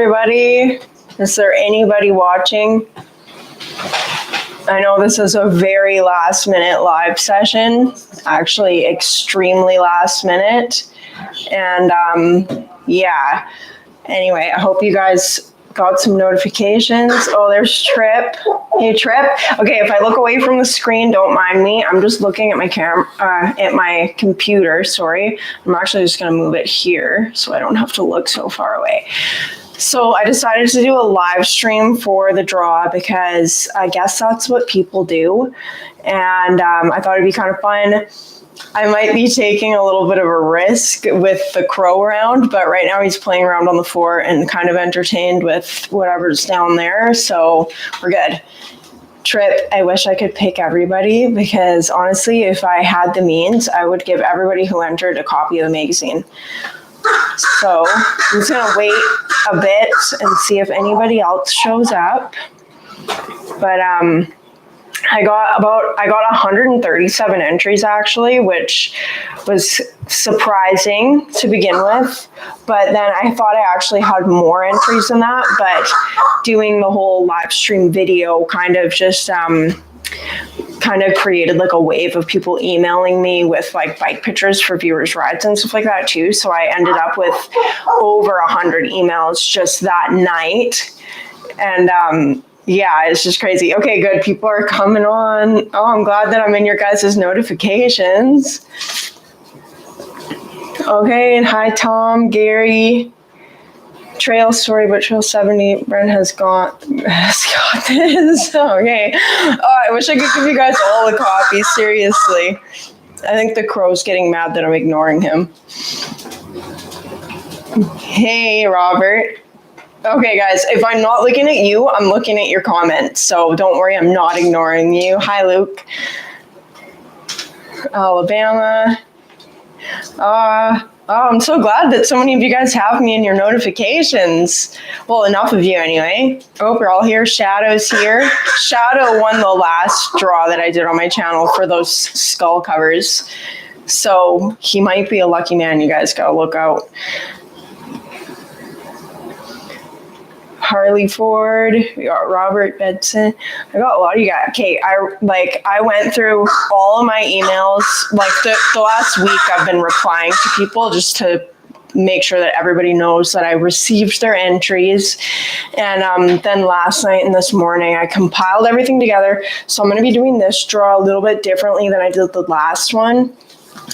everybody. Is there anybody watching? I know this is a very last minute live session, actually extremely last minute. And yeah, anyway, I hope you guys got some notifications. Oh, there's Trip. Hey, Trip. Okay, if I look away from the screen, don't mind me. I'm just looking at my at my computer, sorry. I'm actually just gonna move it here so I don't have to look so far away. So I decided to do a live stream for the draw because I guess that's what people do. And I thought it'd be kind of fun. I might be taking a little bit of a risk with the crow round, but right now he's playing around on the floor and kind of entertained with whatever's down there. So we're good. Trip, I wish I could pick everybody because honestly, if I had the means, I would give everybody who entered a copy of the magazine. So I'm just gonna wait a bit and see if anybody else shows up. But I got 137 entries actually, which was surprising to begin with. But then I thought I actually had more entries than that. But doing the whole live stream video kind of just kind of created like a wave of people emailing me with like bike pictures for viewers' rides and stuff like that too. So I ended up with over 100 emails just that night. And yeah, it's just crazy. Okay, good. People are coming on. Oh, I'm glad that I'm in your guys' notifications. Okay, and hi Tom, Gary. Trail story, but Trail 70, Brent has got this. Okay. Oh, I wish I could give you guys all the copies, seriously. I think the crow's getting mad that I'm ignoring him. Hey, Robert. Okay, guys, if I'm not looking at you, I'm looking at your comments. So don't worry, I'm not ignoring you. Hi, Luke. Alabama. Oh, I'm so glad that so many of you guys have me in your notifications. Well, enough of you anyway. I hope you're all here. Shadow's here. Shadow won the last draw that I did on my channel for those skull covers. So he might be a lucky man. You guys gotta look out. Harley Ford, we got Robert Bedson. I got a lot of you guys. Okay, I went through all of my emails. Like the last week I've been replying to people just to make sure that everybody knows that I received their entries. And then last night and this morning I compiled everything together. So I'm going to be doing this draw a little bit differently than I did the last one.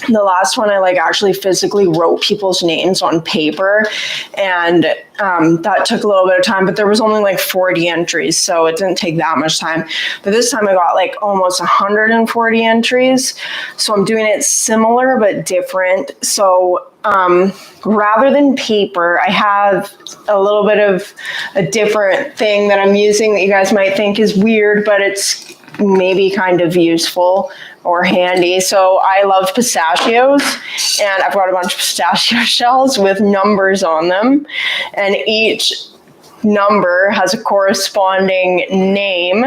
The last one, I actually physically wrote people's names on paper, and that took a little bit of time, but there was only 40 entries, so it didn't take that much time. But this time I got almost 140 entries, so I'm doing it similar but different. So rather than paper, I have a little bit of a different thing that I'm using that you guys might think is weird, but it's maybe kind of useful or handy. So I love pistachios, and I've got a bunch of pistachio shells with numbers on them, and each number has a corresponding name.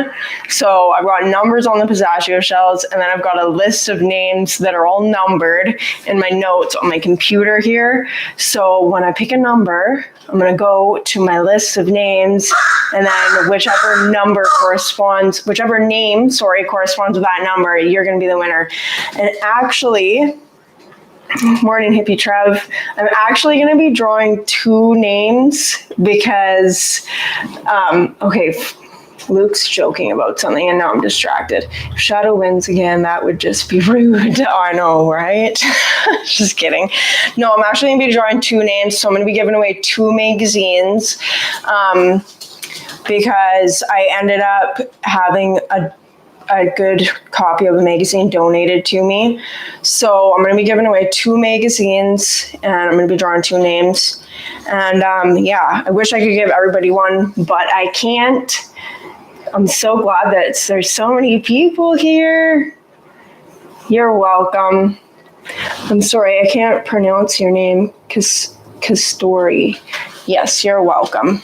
So I've got numbers on the pistachio shells, and then I've got a list of names that are all numbered in my notes on my computer here. So when I pick a number, I'm going to go to my list of names, and then whichever name corresponds with that number, you're going to be the winner. And actually, morning hippie Trev, I'm actually going to be drawing 2 names because, okay, Luke's joking about something and now I'm distracted. If Shadow wins again, that would just be rude. Oh, I know, right? Just kidding. No, I'm actually going to be drawing 2 names, so I'm going to be giving away 2 magazines because I ended up having a good copy of a magazine donated to me. So I'm going to be giving away 2 magazines, and I'm going to be drawing 2 names. And yeah, I wish I could give everybody one, but I can't. I'm so glad that there's so many people here. You're welcome. I'm sorry, I can't pronounce your name. Kastori. Yes, you're welcome.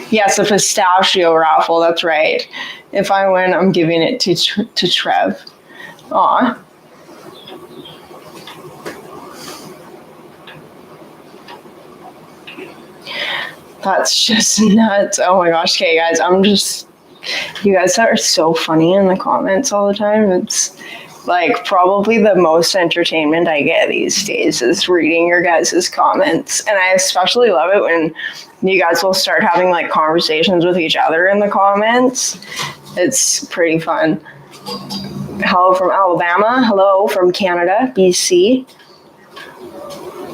Yes, a pistachio raffle, that's right. If I win, I'm giving it to Trev. Aw. That's just nuts. Oh my gosh. Okay, guys, you guys are so funny in the comments all the time. It's like probably the most entertainment I get these days is reading your guys' comments. And I especially love it when you guys will start having like conversations with each other in the comments. It's pretty fun. Hello from Alabama. Hello from Canada, BC.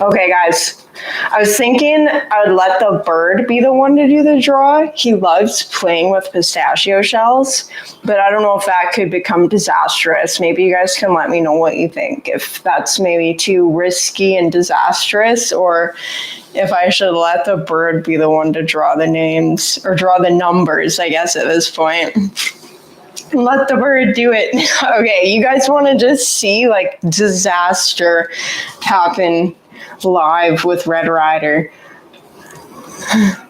Okay, guys. I was thinking I would let the bird be the one to do the draw. He loves playing with pistachio shells, but I don't know if that could become disastrous. Maybe you guys can let me know what you think. If that's maybe too risky and disastrous, or if I should let the bird be the one to draw the names, or draw the numbers, I guess, at this point. Let the bird do it. Okay, you guys want to just see like disaster happen live with Red Rider.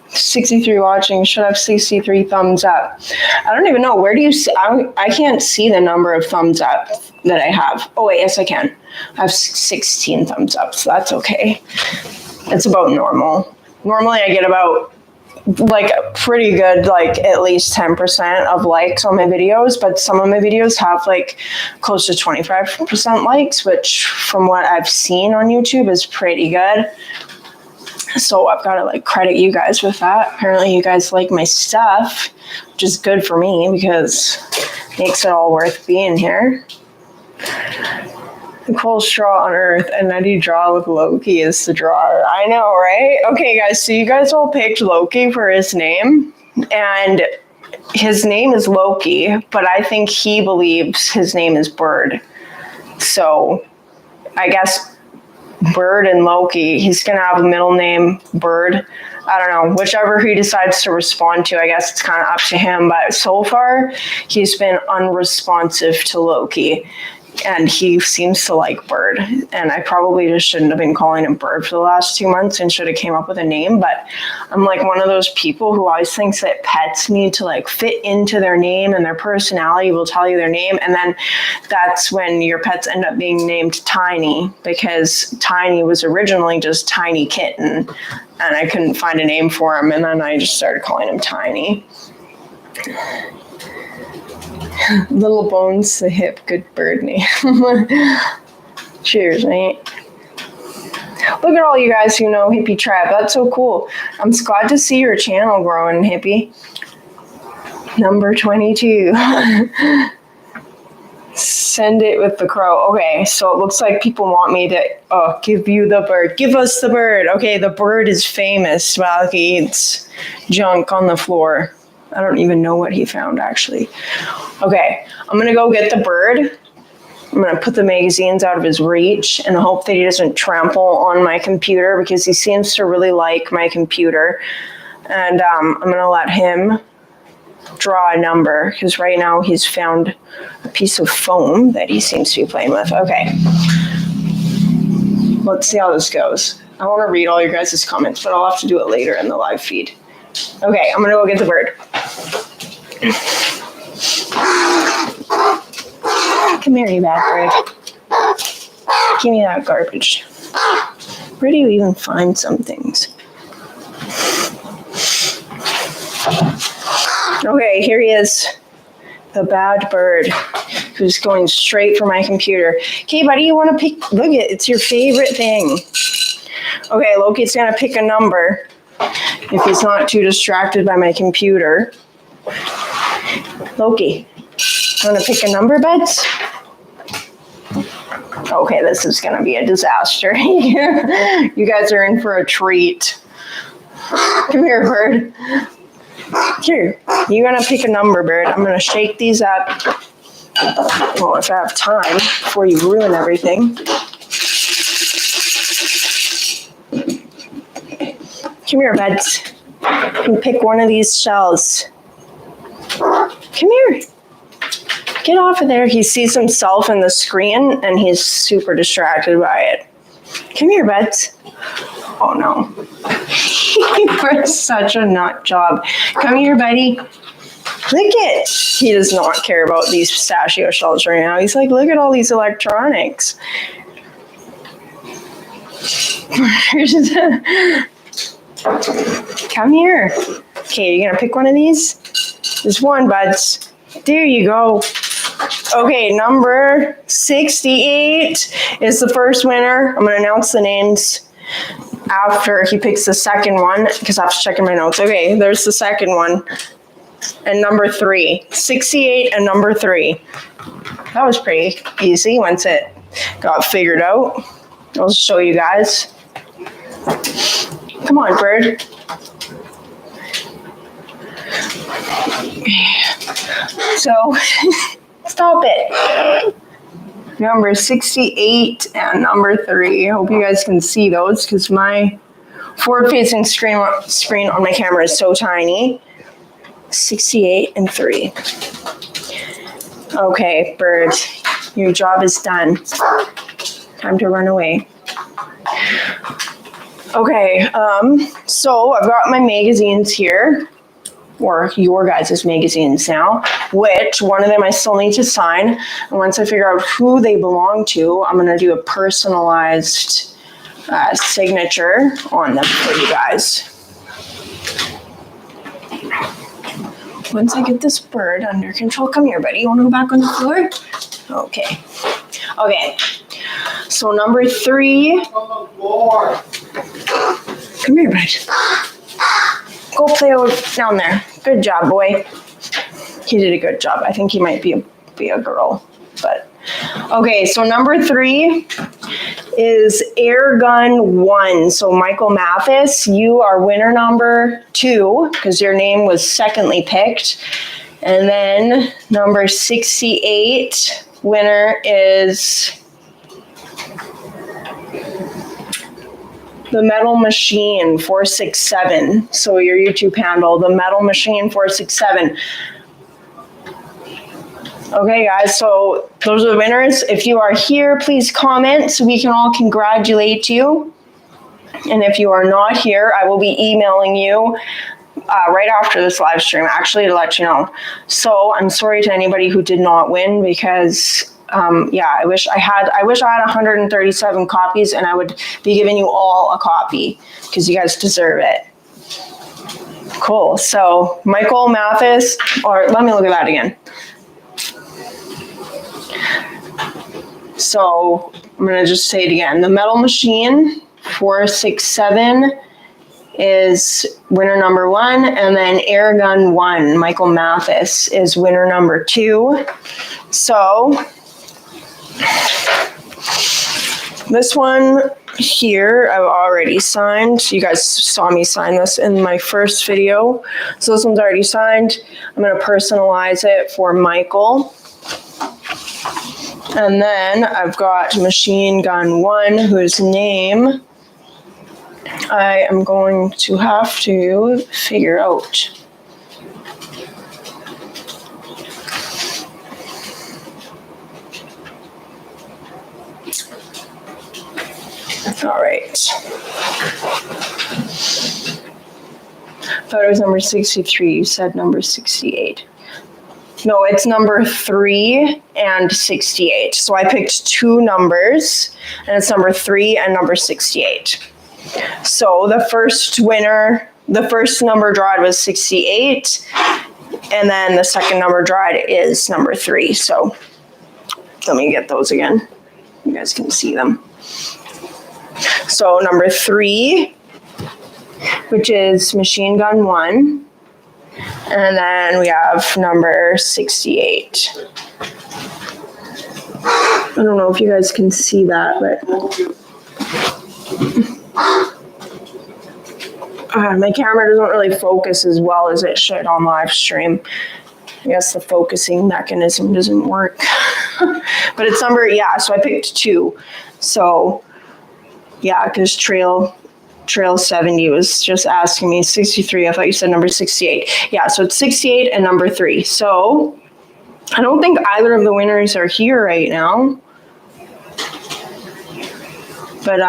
63 watching, should have 63 thumbs up. I don't even know, where do you see, I can't see the number of thumbs up that I have. Oh wait, yes I can. I have 16 thumbs up, so that's okay. It's about normal. Normally I get about like pretty good, like at least 10% of likes on my videos, but some of my videos have like close to 25% likes, which from what I've seen on YouTube is pretty good. So I've got to like credit you guys with that. Apparently you guys like my stuff, which is good for me because it makes it all worth being here. The coolest straw on earth, and then you draw with Loki as the drawer. I know, right? Okay, guys, so you guys all picked Loki for his name, and his name is Loki, but I think he believes his name is Bird. So I guess Bird and Loki, he's going to have a middle name, Bird. I don't know, whichever he decides to respond to, I guess it's kind of up to him, but so far he's been unresponsive to Loki. And he seems to like Bird. And I probably just shouldn't have been calling him Bird for the last 2 months and should have came up with a name. But I'm like one of those people who always thinks that pets need to like fit into their name, and their personality will tell you their name. And then that's when your pets end up being named Tiny, because Tiny was originally just Tiny Kitten. And I couldn't find a name for him. And then I just started calling him Tiny. Little bones, the hip, good bird name. Cheers, mate. Look at all you guys who know Hippie Tribe. That's so cool. I'm glad to see your channel growing, Hippie. Number 22. Send it with the crow. Okay, so it looks like people want me to give you the bird. Give us the bird. Okay, the bird is famous while he eats junk on the floor. I don't even know what he found, actually. Okay, I'm going to go get the bird. I'm going to put the magazines out of his reach and hope that he doesn't trample on my computer, because he seems to really like my computer. And I'm going to let him draw a number, because right now he's found a piece of foam that he seems to be playing with. Okay, let's see how this goes. I want to read all your guys' comments, but I'll have to do it later in the live feed. Okay, I'm going to go get the bird. Come here, you bad bird. Give me that garbage. Where do you even find some things? Okay, here he is. The bad bird who's going straight for my computer. Okay, buddy, you want to pick? Look, it's your favorite thing. Okay, Loki's going to pick a number. If he's not too distracted by my computer. Loki, want to pick a number, buds? Okay, this is going to be a disaster. You guys are in for a treat. Come here, bird. Here, you're going to pick a number, bird. I'm going to shake these up. Well, if I have time before you ruin everything. Come here, buds. You pick one of these shells. Come here. Get off of there. He sees himself in the screen and he's super distracted by it. Come here, buds. Oh no. You're such a nut job. Come here, buddy. Look it. He does not care about these pistachio shells right now. He's like, look at all these electronics. Come here. Okay, you're gonna pick one of these? There's one, buds. There you go. Okay, number 68 is the first winner. I'm gonna announce the names after he picks the second one because I have to check in my notes. Okay, there's the second one. And number 3. 68 and number 3. That was pretty easy once it got figured out. I'll show you guys. Come on, bird. So, stop it. Number 68 and number 3. I hope you guys can see those because my forward-facing screen on my camera is so tiny. 68 and 3. Okay, bird, your job is done. Time to run away. Okay, so I've got my magazines here, or your guys' magazines now, which one of them I still need to sign. And once I figure out who they belong to, I'm going to do a personalized signature on them for you guys. Once I get this bird under control, come here, buddy. You want to go back on the floor? Okay. Okay. So number 3. Come here, bud. Go play over down there. Good job, boy. He did a good job. I think he might be a girl, but okay. So number 3 is Air Gun 1. So Michael Mathis, you are winner number 2 because your name was secondly picked. And then number 68 winner is The Metal Machine 467. So your YouTube handle, The Metal Machine 467. Okay, guys, so those are the winners. If you are here, please comment so we can all congratulate you. And if you are not here, I will be emailing you right after this live stream, actually, to let you know. So I'm sorry to anybody who did not win because, I wish I had 137 copies and I would be giving you all a copy because you guys deserve it. Cool. So Michael Mathis, or let me look at that again. So I'm going to just say it again. The Metal Machine 467 is winner number 1. And then Air Gun 1, Michael Mathis, is winner number 2. So this one here I've already signed. You guys saw me sign this in my first video. So this one's already signed. I'm going to personalize it for Michael. And then I've got Machine Gun 1, whose name I am going to have to figure out. All right. Thought it was number 63. You said number 68. No, it's number 3 and 68. So I picked 2 numbers, and it's number 3 and number 68. So the first winner, the first number drawn was 68, and then the second number drawn is number 3. So let me get those again. You guys can see them. So number 3, which is Machine Gun 1. And then we have number 68. I don't know if you guys can see that, but my camera doesn't really focus as well as it should on live stream. I guess the focusing mechanism doesn't work. But it's number, so I picked 2. So, because Trail 70 was just asking me 63. I thought you said number 68. Yeah, so it's 68 and number 3. So I don't think either of the winners are here right now. But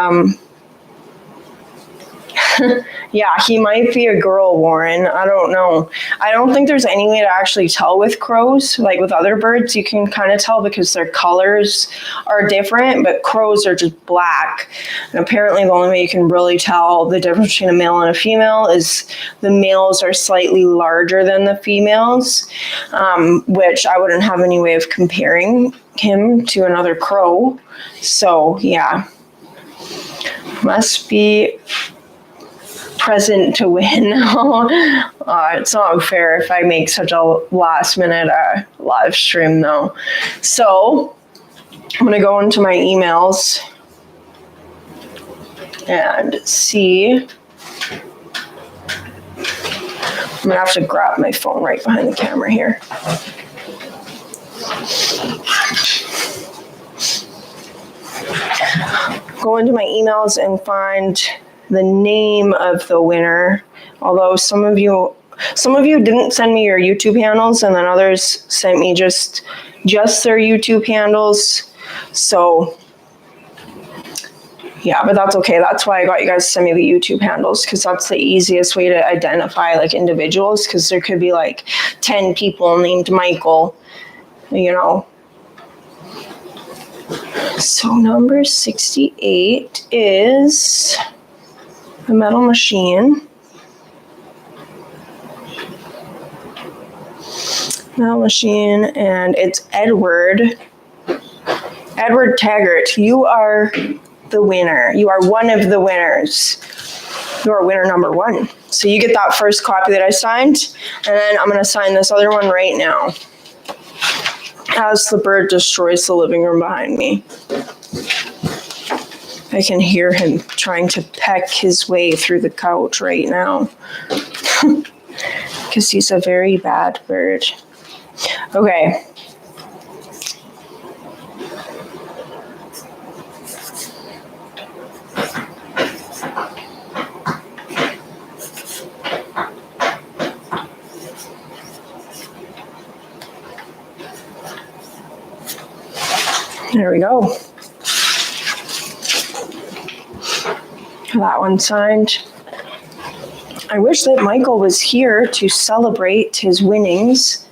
Yeah, he might be a girl, Warren. I don't know. I don't think there's any way to actually tell with crows. Like with other birds, you can kind of tell because their colors are different, but crows are just black. And apparently the only way you can really tell the difference between a male and a female is the males are slightly larger than the females, which I wouldn't have any way of comparing him to another crow. So, yeah. Must be present to win. It's not fair if I make such a last minute live stream though. So I'm going to go into my emails and see. I'm going to have to grab my phone right behind the camera here. Go into my emails and find the name of the winner. Although some of you didn't send me your YouTube handles, and then others sent me just their YouTube handles. So yeah, but that's okay. That's why I got you guys to send me the YouTube handles, because that's the easiest way to identify like individuals, because there could be like 10 people named Michael, you know. So number 68 is the metal machine. Metal machine, and it's Edward. Edward Taggart, you are the winner. You are one of the winners. You are winner number 1. So you get that first copy that I signed, and then I'm going to sign this other one right now. As the bird destroys the living room behind me. I can hear him trying to peck his way through the couch right now. Because he's a very bad bird. Okay. There we go. That one signed. I wish that Michael was here to celebrate his winnings.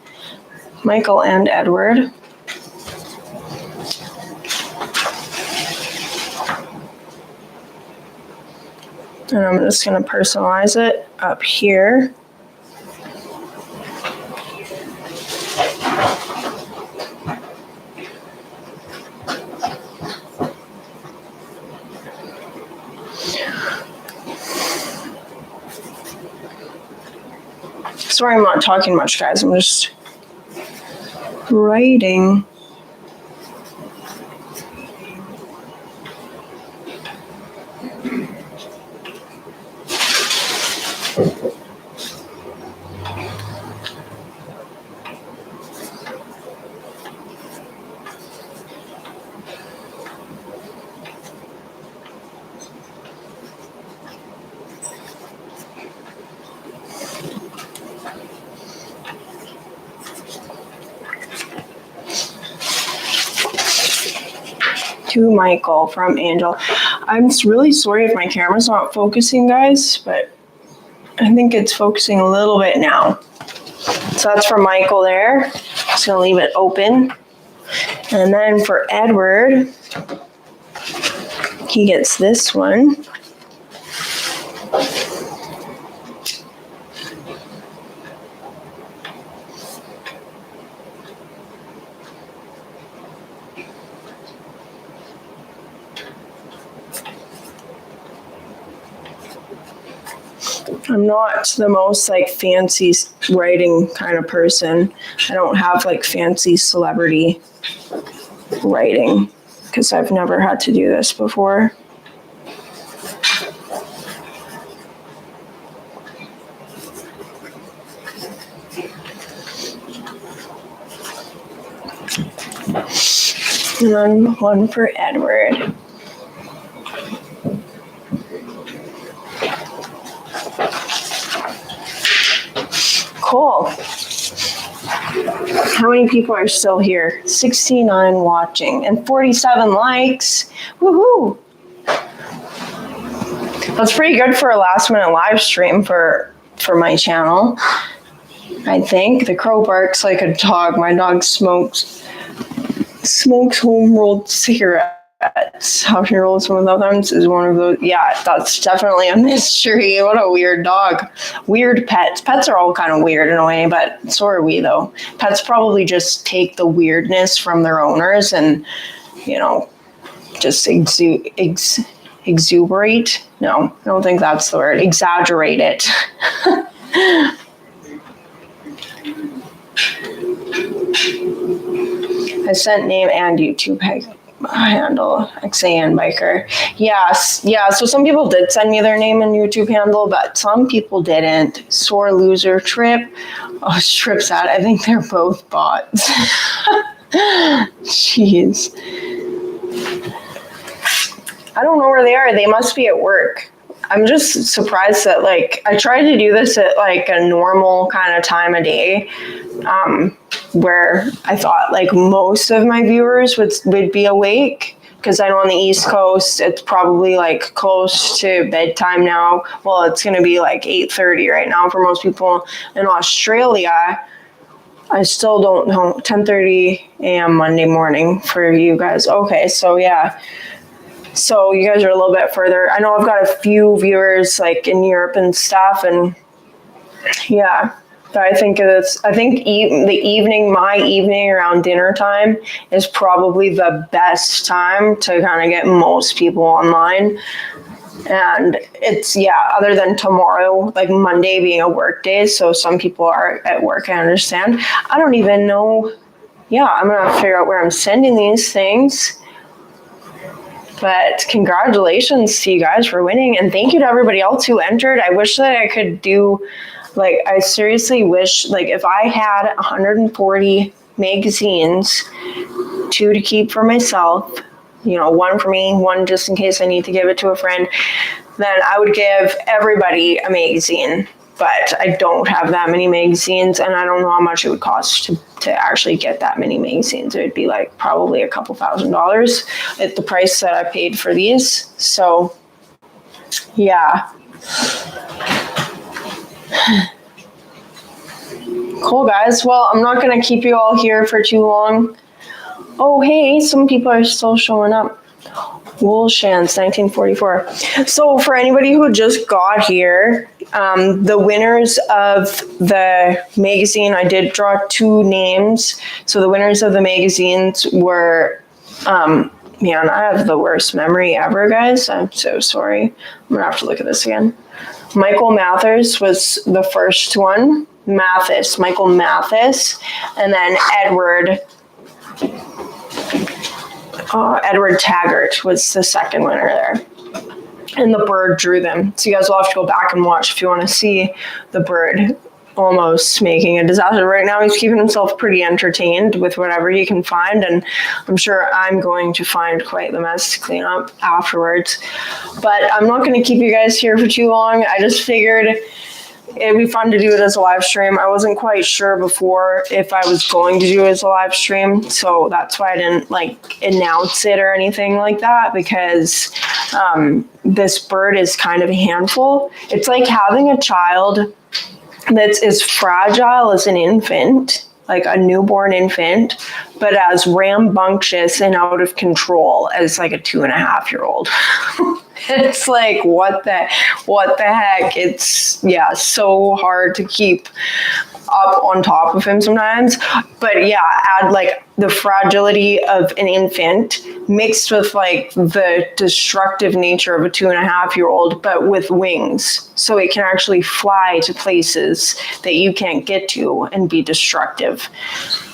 Michael and Edward. And I'm just going to personalize it up here. Sorry I'm not talking much, guys. I'm just writing. To Michael from Angel. I'm really sorry if my camera's not focusing, guys, but I think it's focusing a little bit now. So that's for Michael there. Just gonna leave it open. And then for Edward, he gets this one. I'm not the most like fancy writing kind of person. I don't have like fancy celebrity writing because I've never had to do this before. And then one for Edward. Cool. How many people are still here? 69 watching and 47 likes. Woohoo! That's pretty good for a last minute live stream for my channel. I think the crow barks like a dog. My dog smokes home rolled cigarettes. How she rolls one of them is one of those. Yeah, that's definitely a mystery. What a weird dog. Weird pets. Pets are all kind of weird in a way, but so are we though. Pets probably just take the weirdness from their owners and, just exuberate. No, I don't think that's the word. Exaggerate it. I sent name and YouTube handle, XAN Biker. Yes, yeah, so some people did send me their name and YouTube handle, but some people didn't. Sore loser Trip. Oh, Trip sad. I think they're both bots. Jeez. I don't know where they are. They must be at work. I'm just surprised that, I tried to do this at, a normal kind of time of day, where I thought, most of my viewers would be awake, because I know on the East Coast, it's probably, close to bedtime now. Well, it's going to be, 8:30 right now for most people. In Australia, I still don't know, 10:30 a.m. Monday morning for you guys. Okay, so, yeah. So you guys are a little bit further. I know I've got a few viewers in Europe and stuff, and yeah, but I think my evening around dinner time is probably the best time to kind of get most people online. And it's, other than tomorrow, Monday being a work day, so some people are at work, I understand. I don't even know. Yeah, I'm going to figure out where I'm sending these things. But congratulations to you guys for winning, and thank you to everybody else who entered. I wish that I could do, I seriously wish, if I had 140 magazines, 2 to keep for myself, one for me, one just in case I need to give it to a friend, then I would give everybody a magazine. But I don't have that many magazines, and I don't know how much it would cost to actually get that many magazines. It would be probably a couple $1,000 at the price that I paid for these. So, yeah. Cool, guys. Well, I'm not going to keep you all here for too long. Oh, hey, some people are still showing up. Woolshans, 1944. So for anybody who just got here, the winners of the magazine, I did draw 2 names. So the winners of the magazines were, man, I have the worst memory ever, guys. I'm so sorry. I'm going to have to look at this again. Michael Mathers was the first one. Michael Mathis. And then Edward Taggart was the second winner there. And the bird drew them. So you guys will have to go back and watch if you want to see the bird almost making a disaster. Right now he's keeping himself pretty entertained with whatever he can find, and I'm sure I'm going to find quite the mess to clean up afterwards. But I'm not going to keep you guys here for too long. I just figured it'd be fun to do it as a live stream. I wasn't quite sure before if I was going to do it as a live stream, so that's why I didn't announce it or anything like that, because this bird is kind of a handful. It's like having a child that's as fragile as an infant, like a newborn infant, but as rambunctious and out of control as a 2.5-year-old. It's what the heck? It's, so hard to keep up on top of him sometimes. But add the fragility of an infant mixed with the destructive nature of a 2.5-year-old, but with wings. So it can actually fly to places that you can't get to and be destructive.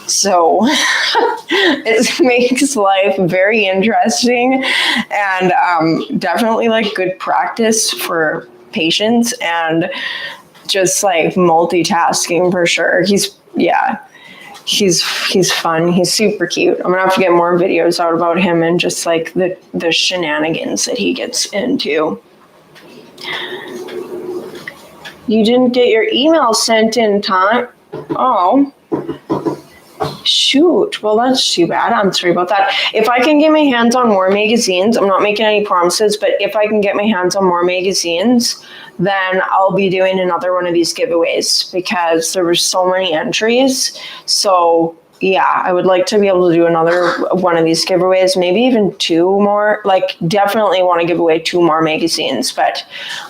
So it makes life very interesting, and definitely good practice for patience and just multitasking for sure. He's fun. He's super cute. I'm gonna have to get more videos out about him and just the shenanigans that he gets into. You didn't get your email sent in time. Oh. Shoot. Well, that's too bad. I'm sorry about that. If I can get my hands on more magazines, I'm not making any promises, but if I can get my hands on more magazines, then I'll be doing another one of these giveaways because there were so many entries. So yeah, I would like to be able to do another one of these giveaways, maybe even 2 more. Like, definitely want to give away 2 more magazines, but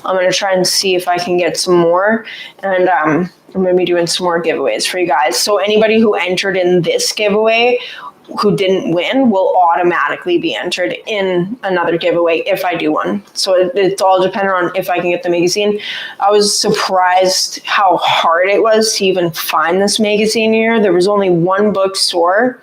I'm going to try and see if I can get some more. And I'm going to be doing some more giveaways for you guys. So anybody who entered in this giveaway who didn't win will automatically be entered in another giveaway if I do one. So it's all dependent on if I can get the magazine. I was surprised how hard it was to even find this magazine here. There was only one bookstore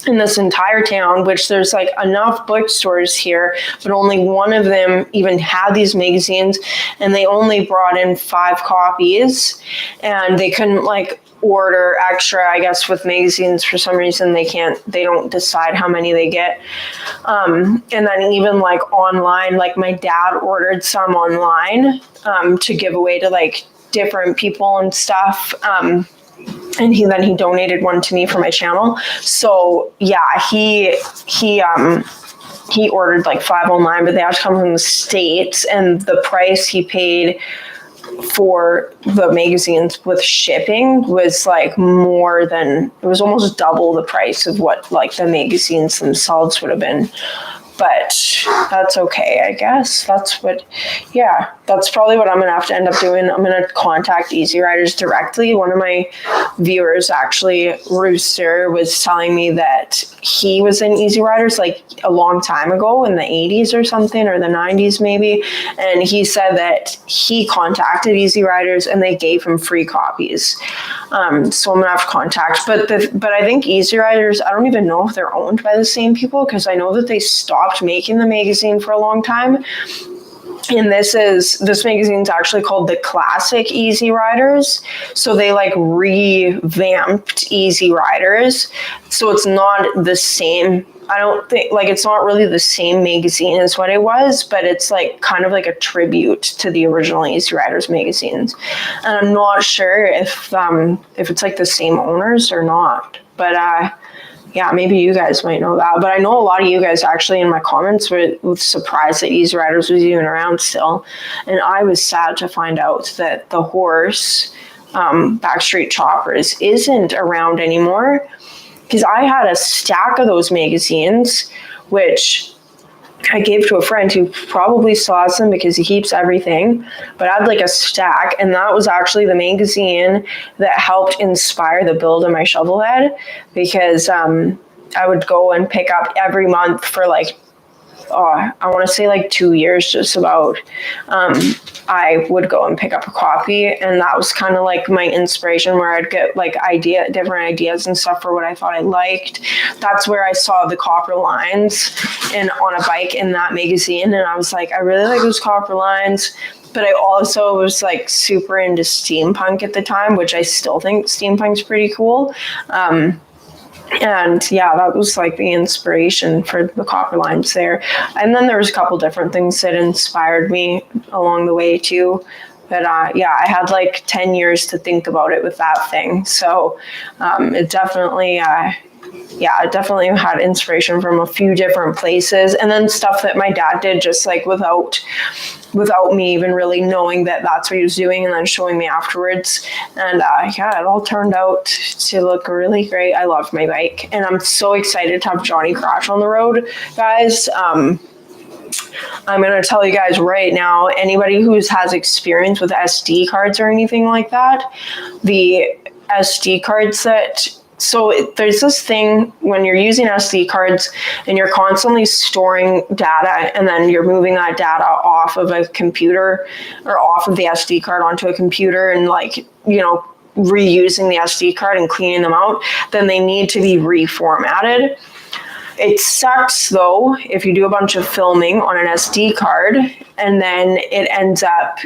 in this entire town, which there's like enough bookstores here, but only one of them even had these magazines, and they only brought in 5 copies, and they couldn't like order extra, I guess, with magazines. For some reason they don't decide how many they get. And then even like online, like my dad ordered some online to give away to like different people and stuff. And he donated one to me for my channel. So yeah, he ordered like 5 online, but they have to come from the States, and the price he paid for the magazines with shipping was like it was almost double the price of what like the magazines themselves would have been. But that's okay, I guess. That's probably what I'm going to have to end up doing. I'm going to contact Easy Riders directly. One of my viewers, actually, Rooster, was telling me that he was in Easy Riders like a long time ago in the 80s or something, or the 90s maybe. And he said that he contacted Easy Riders and they gave him free copies. So I'm going to have to contact. But I think Easy Riders, I don't even know if they're owned by the same people, because I know that they stopped making the magazine for a long time. And this magazine's actually called the Classic Easy Riders. So they like revamped Easy Riders. So it's not the same. I don't think, like, it's not really the same magazine as what it was, but it's like kind of like a tribute to the original Easy Riders magazines. And I'm not sure if it's like the same owners or not. But yeah, maybe you guys might know that. But I know a lot of you guys actually in my comments were surprised that Easy Riders was even around still. And I was sad to find out that the horse, Backstreet Choppers, isn't around anymore. Because I had a stack of those magazines, which I gave to a friend who probably still has them because he keeps everything, but I had like a stack, and that was actually the magazine that helped inspire the build of my shovel head, because I would go and pick up every month for like, I want to say like 2 years just about. I would go and pick up a copy, and that was kind of like my inspiration, where I'd get like different ideas and stuff for what I thought I liked. That's where I saw the copper lines on a bike in that magazine, and I was like, I really like those copper lines. But I also was like super into steampunk at the time, which I still think steampunk's pretty cool. And yeah, that was like the inspiration for the copper lines there. And then there was a couple different things that inspired me along the way too. But yeah, I had like 10 years to think about it with that thing. So it definitely had inspiration from a few different places. And then stuff that my dad did just like without me even really knowing that that's what he was doing, and then showing me afterwards. And yeah, it all turned out to look really great. I love my bike, and I'm so excited to have Johnny Crash on the road, guys. I'm going to tell you guys right now, anybody who has experience with SD cards or anything like that, the SD cards there's this thing when you're using SD cards and you're constantly storing data, and then you're moving that data off of a computer or off of the SD card onto a computer, and like, you know, reusing the SD card and cleaning them out, then they need to be reformatted. It sucks though if you do a bunch of filming on an SD card and then it ends up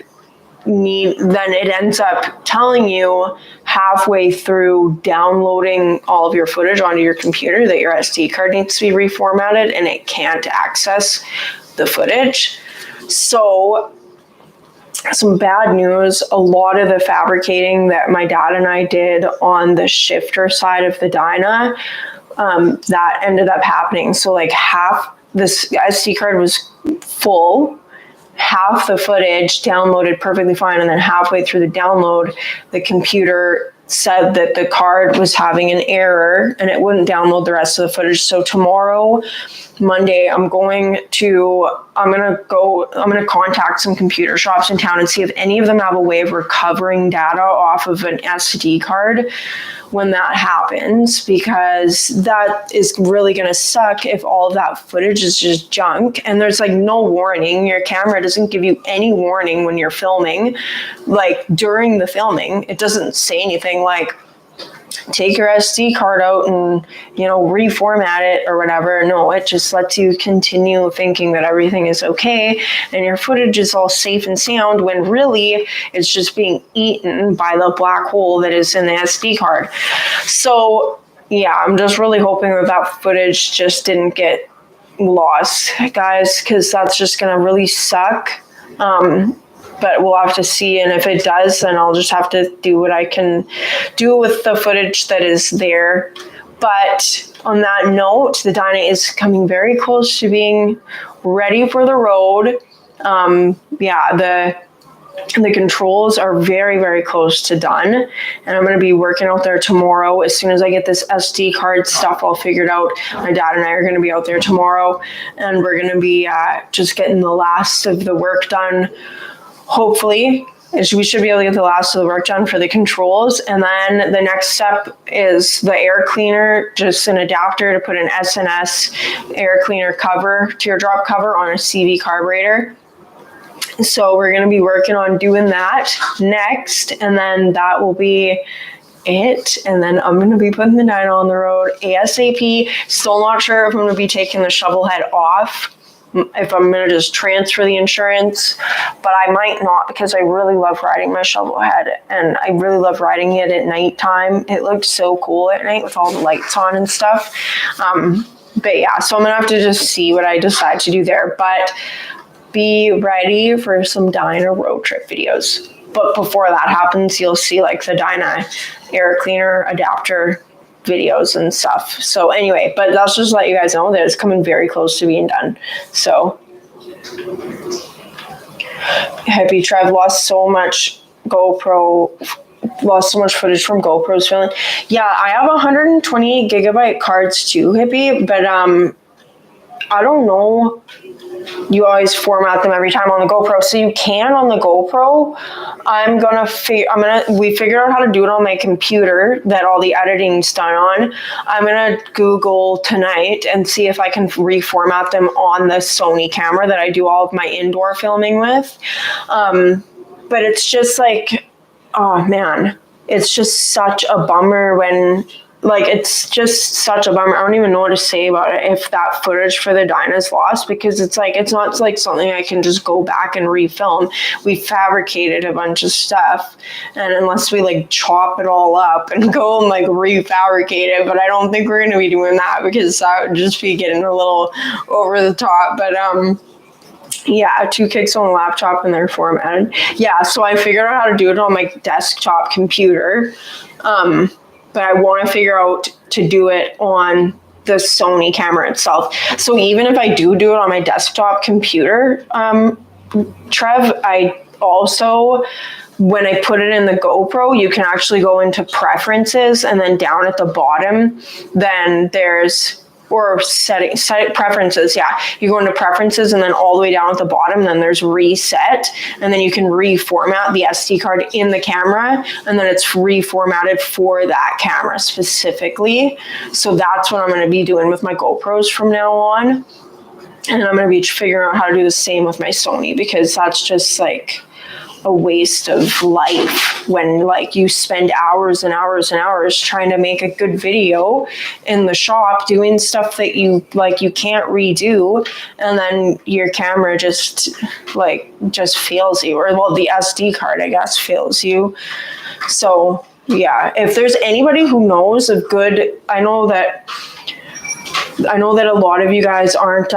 telling you halfway through downloading all of your footage onto your computer that your SD card needs to be reformatted and it can't access the footage. So some bad news. A lot of the fabricating that my dad and I did on the shifter side of the Dyna, that ended up happening. So like half this SD card was full, half the footage downloaded perfectly fine, and then halfway through the download, the computer said that the card was having an error and it wouldn't download the rest of the footage. So tomorrow, Monday, I'm going to contact some computer shops in town and see if any of them have a way of recovering data off of an SD card when that happens, because that is really going to suck if all of that footage is just junk and there's like no warning. Your camera doesn't give you any warning when you're filming. Like during the filming, it doesn't say anything like, take your SD card out and, reformat it or whatever. No, it just lets you continue thinking that everything is okay and your footage is all safe and sound, when really it's just being eaten by the black hole that is in the SD card. So yeah, I'm just really hoping that footage just didn't get lost, guys, because that's just going to really suck. But we'll have to see, and if it does, then I'll just have to do what I can do with the footage that is there. But on that note, the Dyna is coming very close to being ready for the road. The controls are very, very close to done, and I'm going to be working out there tomorrow. As soon as I get this SD card stuff all figured out, my dad and I are going to be out there tomorrow, and we're going to be just getting the last of the work done. Hopefully, we should be able to get the last of the work done for the controls. And then the next step is the air cleaner, just an adapter to put an SNS air cleaner cover, teardrop cover on a CV carburetor. So we're going to be working on doing that next. And then that will be it. And then I'm going to be putting the Dyna on the road ASAP. Still not sure if I'm going to be taking the shovel head off, if I'm going to just transfer the insurance, but I might not, because I really love riding my shovel head, and I really love riding it at nighttime. It looked so cool at night with all the lights on and stuff. But yeah, so I'm going to have to just see what I decide to do there, but be ready for some Dyna road trip videos. But before that happens, you'll see like the Dyna air cleaner adapter videos and stuff. So anyway, but that's just to let you guys know that it's coming very close to being done. So Happy Trev lost so much footage from GoPros filming. Yeah, I have 128 gigabyte cards too, Hippie, but I don't know. You always format them every time on the GoPro, so you can on the GoPro. We figured out how to do it on my computer that all the editing's done on. I'm gonna Google tonight and see if I can reformat them on the Sony camera that I do all of my indoor filming with. But it's just like, oh man, it's just such a bummer when. It's just such a bummer. I don't even know what to say about it if that footage for the Dyna is lost, because it's not like something I can just go back and refilm. We fabricated a bunch of stuff, and unless we chop it all up and go and refabricate it, but I don't think we're going to be doing that, because that would just be getting a little over the top. But yeah, 2 kicks on a laptop and they're formatted. Yeah, so I figured out how to do it on my desktop computer. But I want to figure out to do it on the Sony camera itself. So even if I do it on my desktop computer, Trev, I also, when I put it in the GoPro, you can actually go into preferences, and then down at the bottom, then there's, or set preferences. Yeah, you go into preferences, and then all the way down at the bottom, then there's reset, and then you can reformat the SD card in the camera, and then it's reformatted for that camera specifically. So that's what I'm going to be doing with my GoPros from now on, and I'm going to be figuring out how to do the same with my Sony, because that's just a waste of life when you spend hours and hours and hours trying to make a good video in the shop doing stuff that you can't redo, and then your camera just fails you, or the SD card I guess fails you. So yeah, if there's anybody who knows of good, I know that a lot of you guys aren't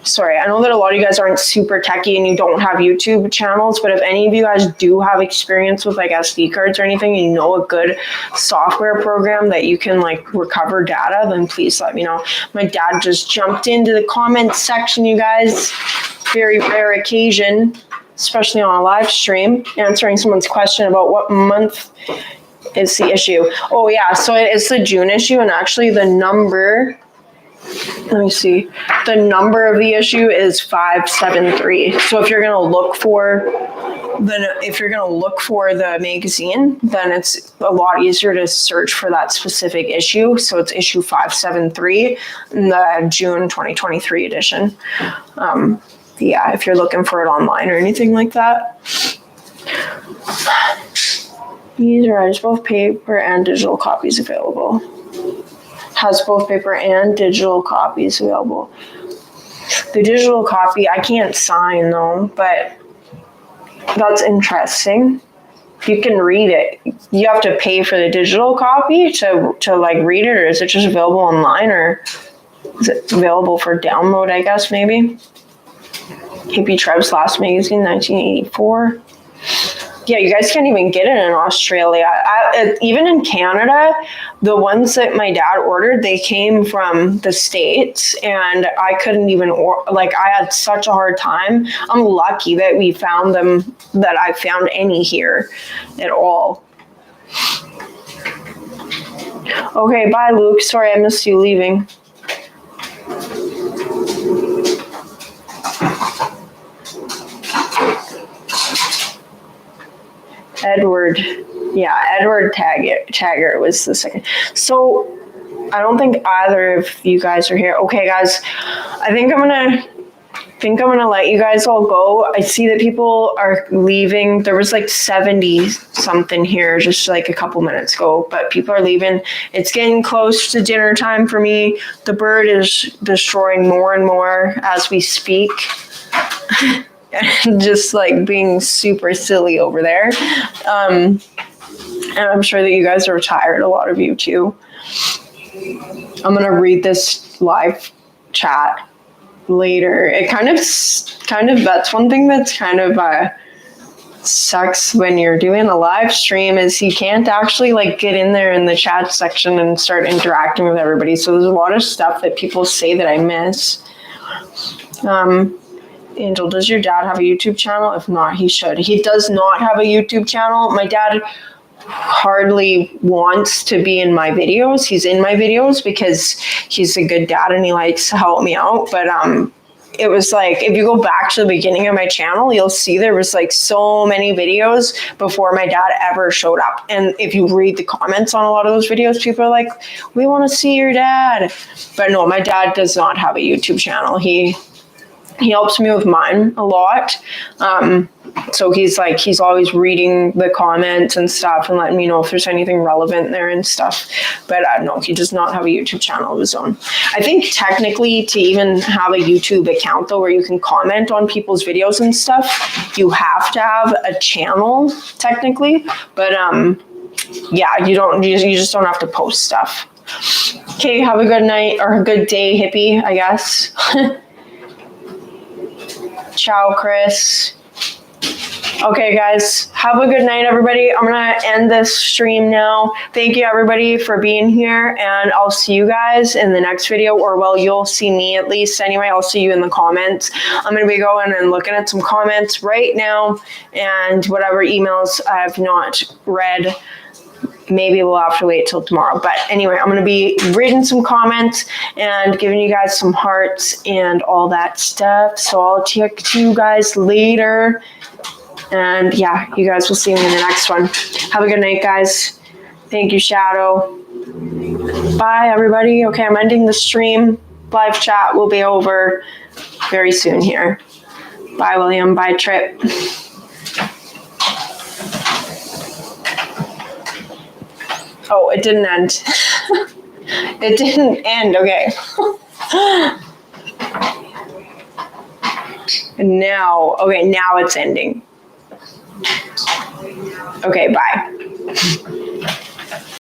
sorry, I know that a lot of you guys aren't super techie and you don't have YouTube channels, but if any of you guys do have experience with like SD cards or anything, you know a good software program that you can like recover data, then please let me know. My dad just jumped into the comments section, you guys. Very rare occasion, especially on a live stream, answering someone's question about what month is the issue. Oh yeah, so it's the June issue, and actually the number, let me see, the number of the issue is 573. So if you're gonna look for the magazine, then it's a lot easier to search for that specific issue. So it's issue 573 in the June 2023 edition. Yeah, if you're looking for it online or anything like that. These are both paper and digital copies available. Has both paper and digital copies available. The digital copy, I can't sign though, but that's interesting. You can read it. You have to pay for the digital copy to like read it, or is it just available online, or is it available for download, I guess, maybe? Hippie Tribe's last magazine, 1984. Yeah, you guys can't even get it in Australia. Even in Canada, the ones that my dad ordered, they came from the States, and I couldn't even, I had such a hard time. I'm lucky that we found them, that I found any here at all. Okay, bye, Luke. Sorry, I missed you leaving. Edward Taggart was the second. So I don't think either of you guys are here. Okay, guys, I think I'm gonna let you guys all go. I see that people are leaving. There was like 70 something here just like a couple minutes ago, but people are leaving. It's getting close to dinner time for me. The bird is destroying more and more as we speak. And just like being super silly over there. And I'm sure that you guys are tired, a lot of you too. I'm going to read this live chat later. It kind of, that's one thing that's kind of sucks when you're doing a live stream, is you can't actually like get in there in the chat section and start interacting with everybody. So there's a lot of stuff that people say that I miss. Angel, does your dad have a YouTube channel? If not, he should. He does not have a YouTube channel. My dad hardly wants to be in my videos. He's in my videos because he's a good dad and he likes to help me out. But it was like, if you go back to the beginning of my channel, you'll see there was like so many videos before my dad ever showed up. And if you read the comments on a lot of those videos, people are like, we want to see your dad. But no, my dad does not have a YouTube channel. He helps me with mine a lot. So he's always reading the comments and stuff and letting me know if there's anything relevant there and stuff. But no, he does not have a YouTube channel of his own. I think technically to even have a YouTube account though, where you can comment on people's videos and stuff, you have to have a channel technically. But yeah, you just don't have to post stuff. Okay, have a good night or a good day, hippie, I guess. Ciao, Chris. Okay, guys, have a good night, everybody. I'm gonna end this stream now. Thank you, everybody, for being here, and I'll see you guys in the next video, or well, you'll see me at least anyway. I'll see you in the comments. I'm gonna be going and looking at some comments right now, and whatever emails I have not read, maybe we'll have to wait till tomorrow. But anyway, I'm going to be reading some comments and giving you guys some hearts and all that stuff. So I'll check to you guys later. And yeah, you guys will see me in the next one. Have a good night, guys. Thank you, Shadow. Bye, everybody. Okay, I'm ending the stream. Live chat will be over very soon here. Bye, William. Bye, Trip. Oh, it didn't end. It didn't end. Okay. Now it's ending. Okay, bye.